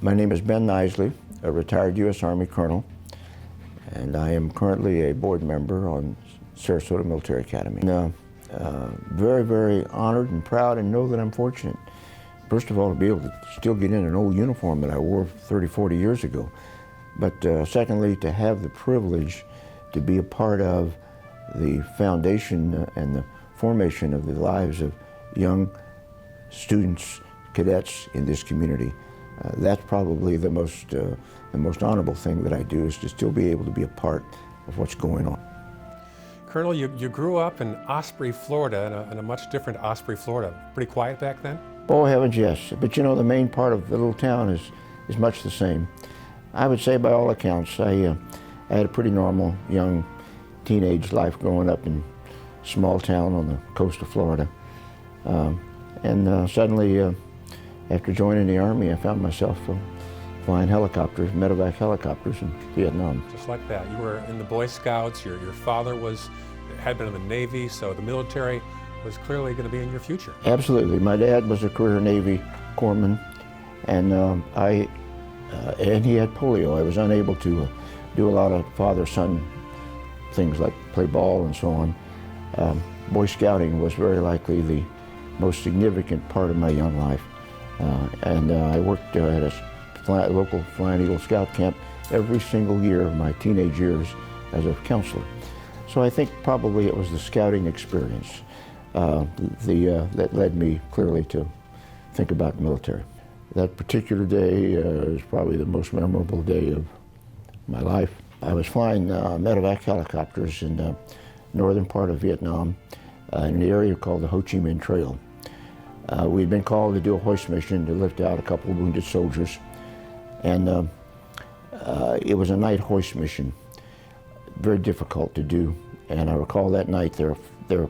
My name is Ben Knisely, a retired U.S. Army colonel, and I am currently a board member on Sarasota Military Academy. Very, very honored and proud, and know that I'm fortunate, first of all, to be able to still get in an old uniform that I wore 30, 40 years ago. But secondly, to have the privilege to be a part of the foundation and the formation of the lives of young students, cadets in this community. That's probably the most honorable thing that I do, is to still be able to be a part of what's going on. Colonel, you grew up in Osprey, Florida, in a much different Osprey, Florida. Pretty quiet back then? Oh heavens, yes. But you know, the main part of the little town is much the same. I would say by all accounts, I had a pretty normal young teenage life growing up in a small town on the coast of Florida. Suddenly, after joining the Army, I found myself flying helicopters, medevac helicopters in Vietnam. Just like that. You were in the Boy Scouts, your father had been in the Navy, so the military was clearly going to be in your future. Absolutely. My dad was a career Navy corpsman, and he had polio. I was unable to do a lot of father-son things like play ball and so on. Boy Scouting was very likely the most significant part of my young life. I worked at a local Flying Eagle Scout camp every single year of my teenage years as a counselor. So I think probably it was the scouting experience that led me clearly to think about the military. That particular day is probably the most memorable day of my life. I was flying medevac helicopters in the northern part of Vietnam in an area called the Ho Chi Minh Trail. We'd been called to do a hoist mission to lift out a couple of wounded soldiers, and it was a night hoist mission, very difficult to do. And I recall that night their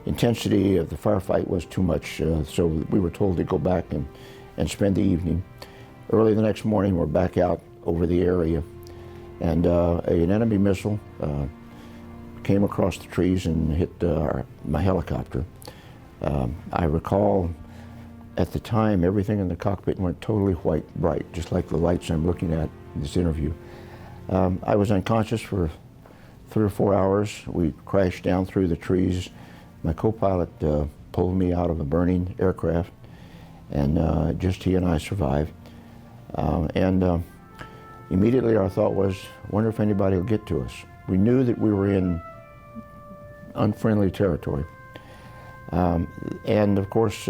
intensity of the firefight was too much, so we were told to go back and spend the evening. Early the next morning, we're back out over the area, and an enemy missile came across the trees and hit my helicopter. I recall at the time everything in the cockpit went totally white bright, just like the lights I'm looking at in this interview. I was unconscious for 3 or 4 hours. We crashed down through the trees. My co-pilot pulled me out of a burning aircraft, and just he and I survived. Immediately our thought was, wonder if anybody will get to us. We knew that we were in unfriendly territory. And of course,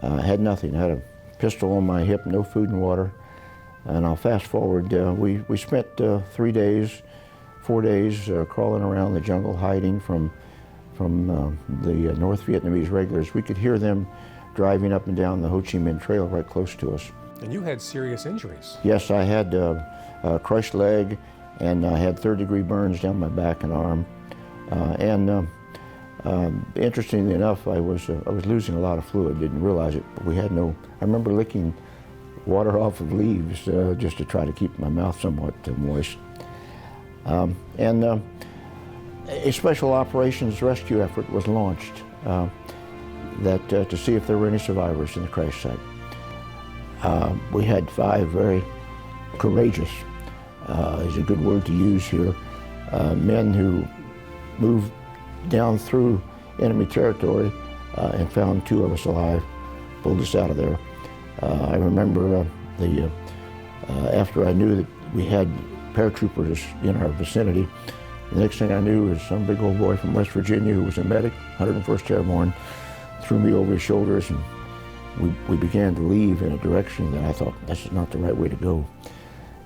had nothing. I had a pistol on my hip, no food and water. And I'll fast forward. We spent 4 days crawling around the jungle, hiding from the North Vietnamese regulars. We could hear them driving up and down the Ho Chi Minh Trail right close to us. And you had serious injuries. Yes, I had a crushed leg, and I had third-degree burns down my back and arm. Interestingly enough, I was losing a lot of fluid. Didn't realize it, but we had no. I remember licking water off of leaves just to try to keep my mouth somewhat moist. A special operations rescue effort was launched to see if there were any survivors in the crash site. We had 5 very courageous, is a good word to use here, men who moved down through enemy territory and found 2 of us alive, pulled us out of there. I remember after I knew that we had paratroopers in our vicinity, the next thing I knew was some big old boy from West Virginia who was a medic, 101st Airborne, threw me over his shoulders, and we began to leave in a direction that I thought, this is not the right way to go.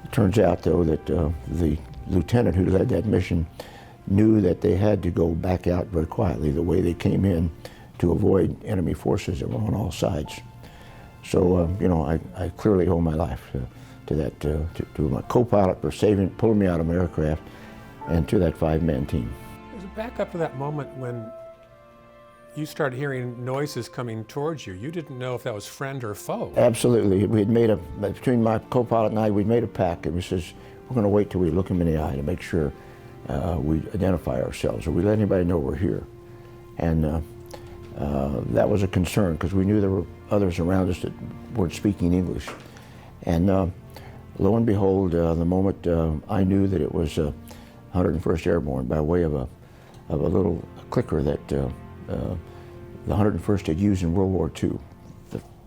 It turns out, though, that the lieutenant who led that mission knew that they had to go back out very quietly the way they came in to avoid enemy forces that were on all sides. So, you know, I clearly owe my life to that, to my co-pilot for pulling me out of my aircraft, and to that 5-man team. Back up to that moment when you started hearing noises coming towards you. You didn't know if that was friend or foe. Absolutely. We had made between my co-pilot and I, we'd made a pact, and we says, we're going to wait till we look him in the eye to make sure we identify ourselves, or we let anybody know we're here. And that was a concern, because we knew there were others around us that weren't speaking English. And lo and behold, the moment I knew that it was 101st Airborne by way of a little clicker that the 101st had used in World War II.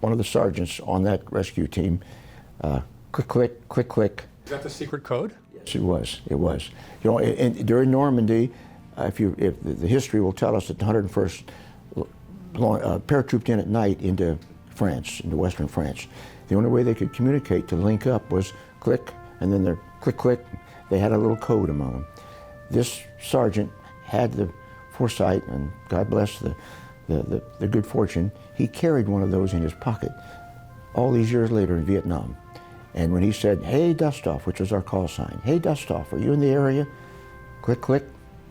One of the sergeants on that rescue team, click, click, click, click. Is that the secret code? Yes, it was. It was. You know, during Normandy, if the history will tell us that the 101st paratrooped in at night into France, into Western France. The only way they could communicate to link up was click, and then their click, click. They had a little code among them. This sergeant had the foresight, and God bless the good fortune, he carried one of those in his pocket all these years later in Vietnam. And when he said, "Hey, dust off," which was our call sign, "Hey, dust off, are you in the area?" Click, click,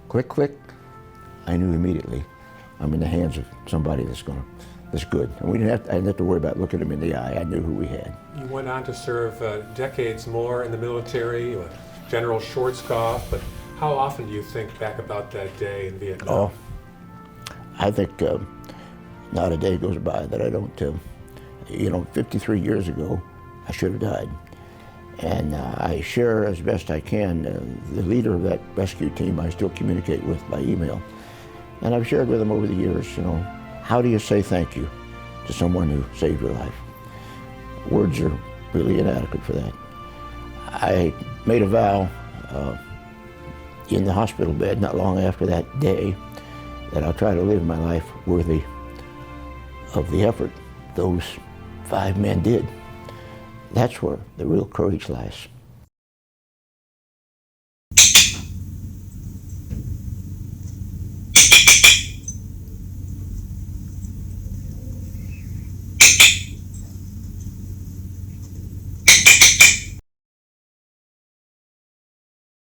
click, click. I knew immediately I'm in the hands of somebody that's good. And I didn't have to worry about looking him in the eye. I knew who we had. You went on to serve decades more in the military, General Schwarzkopf, but how often do you think back about that day in Vietnam? Oh, I think not a day goes by that I don't, 53 years ago, I should have died. And I share as best I can, the leader of that rescue team I still communicate with by email. And I've shared with him over the years, how do you say thank you to someone who saved your life? Words are really inadequate for that. I made a vow in the hospital bed not long after that day that I'll try to live my life worthy of the effort those 5 men did. That's where the real courage lies.